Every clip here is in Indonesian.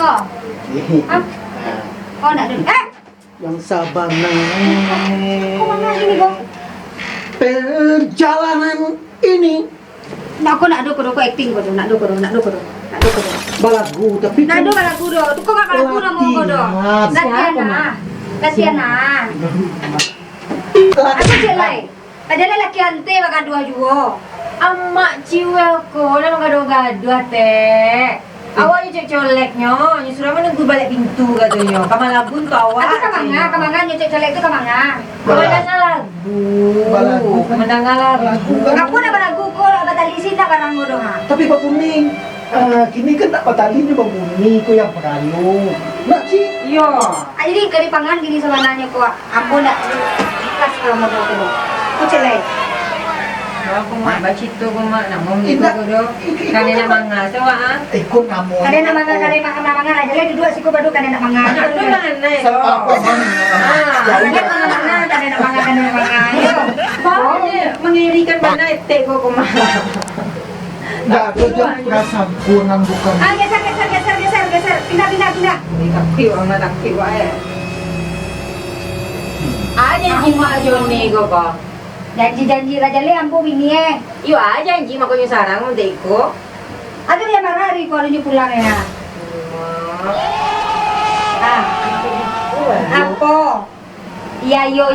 kok? Hah? Oh, nak duduk. Yang sabar Kok neng. mana ini kok? Perjalanan ini Nak aku nak duduk acting kau tu, nak duduk. balagu tapi Nak duduk lagu do. Tu kau kak lagu nama kau do. Latihan nah. Aku celai. Adalah laki ante baka dua juo. Amak ciwel ko na magado-gado teh. Awak cek coleknya, suruh menunggu balik pintu katanya. Kamalabun tu awak. Aku kamanga nyocok celek tu kamanga. Mendengar lagu. Mendengar lagu. Aku nak balagu ko, batali sini barang ko do ha. tapi Pak Kuning kini kan tak patali ni Pak Kuning ko yang perlu nak sih Yo. Jadi kari pangan gini sebenarnya ko. Aku nak ikhlas kalau mau do. Aku celek. Aku mak baca tu ko mak nak mau gitu ko do. Kanena manga sawa ah. ikut kamu Kali nak mangan aja lah dua sih ko badu kali nak mangan. Nak tu mana ya? Kali nak mangan. Baunya mengirikan mana etek ko mak. nggak kerja perasaan bukan Ah, geser. Pindah. Ni tak kiu ama tak kiu eh. Aja mak Joni ko ko. Janji raja le ambo bini Iyo aja anjing makanya sarang mau deko. Ada dia marah hari kalau dia pulang ya. Ah, apa? Iya yo.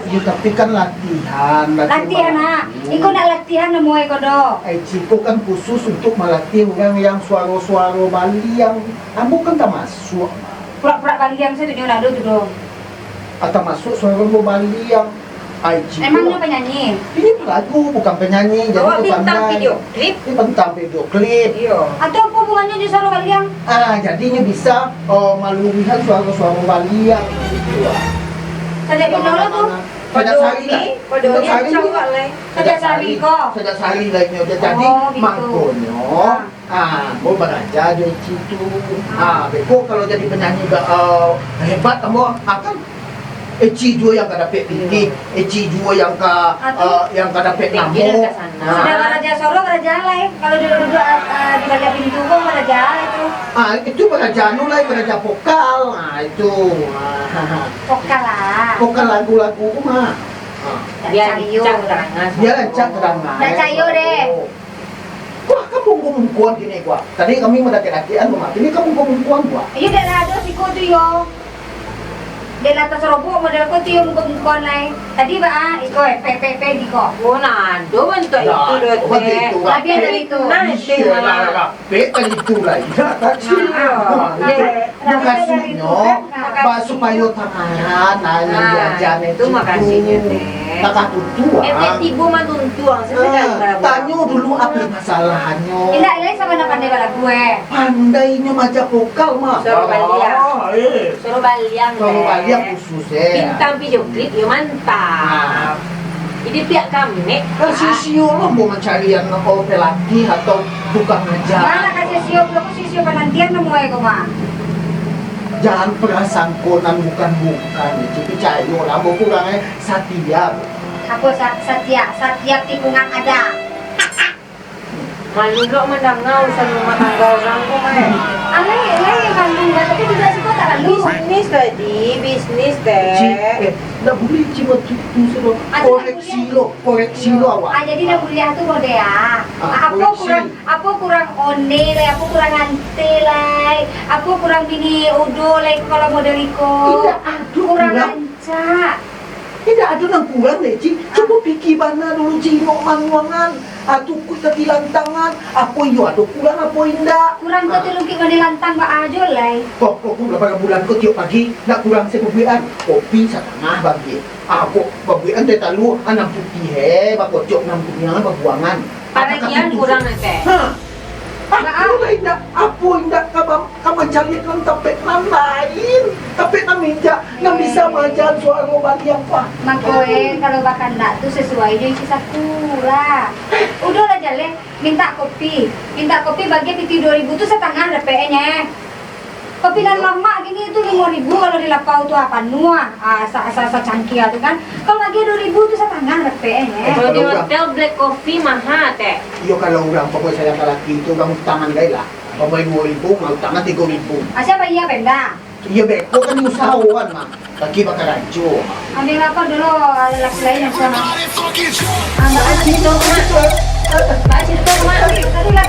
ya tapi kan latihan Latihan ah. Iko nak latihan nemu eko do. Ciko kan khusus untuk melatih orang yang suara-suara Bali yang ambo kan tak masuk Pura-pura baliang saya tunjuk nak tu do. atau masuk suara Bali yang Ciko Emangnya penyanyi? ini pelaku bukan penyanyi jadi Awak bintang pandai. video klip. Ini bintang video klip Iyo. Atau apa hubungannya di suara baliang? jadinya bisa meluruhkan suara-suara Bali yang gitu Saja binola tu. Sajak sari lah. Padoni cakap lah. Sajak sari kok. Sajak sari lainnya udah jadi Oh, gitu. mangkonyo. Mau belajar dari situ. Beko kalau jadi penyanyi hebat kamu akan Eci dua yang kada pek tinggi, Eci dua yang kada pek namo. Sudah raja Solo raja lain. Kalau duduk di balik pintu kok raja itu. Itu belajar lah, belajar vokal. Itu. Vokal lah. Vokal lagu-lagu mah. Biar cak terangan. Dia lancak terangan. Dah cayo deh. Wah, kamu ngomong gini gua. Tadi kami mendaki-dakian rumah. Ini kamu ngomong gua. Ayo dah ada si ko tu yo. Dia atas robok model ko tu yo muka-muka lain. Tadi ba iko PP di ko. Oh nado bentuk itu dote. Tapi ada itu. Nah itu mah. Kan itu lah. Makasihnya, Pak supaya tangan, jajan Itu makasihnya teh. Tak tutua. Tibu mah tuntuang sebenarnya. Tanya dulu apa masalahnya. Tidak, ini sama nak pandai bala gue. Pandainya macam vokal mah. Suruh baliang. Suruh baliang. Suruh baliang khusus Bintang video klip yo mantap. Jadi pihak kami Kan sisio lo mau mencari yang pelatih atau tukang Mana ngajar. kasih sio, belum sio penantian nemu eko mah. Jangan perasaan konan bukan tapi cayo lah mau kurangnya Satya. Aku Satya tikungan ada. malu lo mendengar urusan rumah tangga orang kok mah. Alay Bandung tapi juga sih kok tak lalu. Bisnis tadi, bisnis teh. Nggak boleh cuma itu sih koreksi lo awak. Jadi dah kuliah tu mode ya. Aku kurang onde lah, aku kurang ante lah, aku kurang bini udo lah kalau model iko. Tidak ada Kurang kurang. lancak. Tidak ada yang kurang deh, Cik. Coba pikir mana dulu cino manguangan. Atau ketilantangan. Apa iyo atau kurang apa indah. Kurang kau tu lukik mana lantang ba ajo lah. Kok berapa bulan kau tiap pagi nak kurang sebulan kopi setengah bagi. Aku bagian teh talu 60 bakok 60 yang buangan. Paragian kurang teh. Aku indah, apa indah kamu cari kan tapi lain, tapi namanya yang bisa majan suara bagi yang apa? Makoe kalau bahkan nak tu sesuai dengan isi sakura. Udah lah jale, minta kopi bagi PT 2000 tu setengah DP-nya. Kopi dan lama gini itu 5.000 kalau di lapau tu apa nuah, asa cangkir tu kan. Kalau bagi 2.000 tu setengah DP-nya. Kalau di hotel black coffee mahal teh. Iyo kalau orang pokoknya saya laki itu orang tangan gay lah. Pamay 2,000, magutang 3,000. Siapa iya Pemda? Iya beko kan yung usahawan mah. Lagi baka radyo. Ambil apa dulu ada laki lain yang sana. Mbak Cito, Mak. Mbak Cito, Mak. Tadi lah.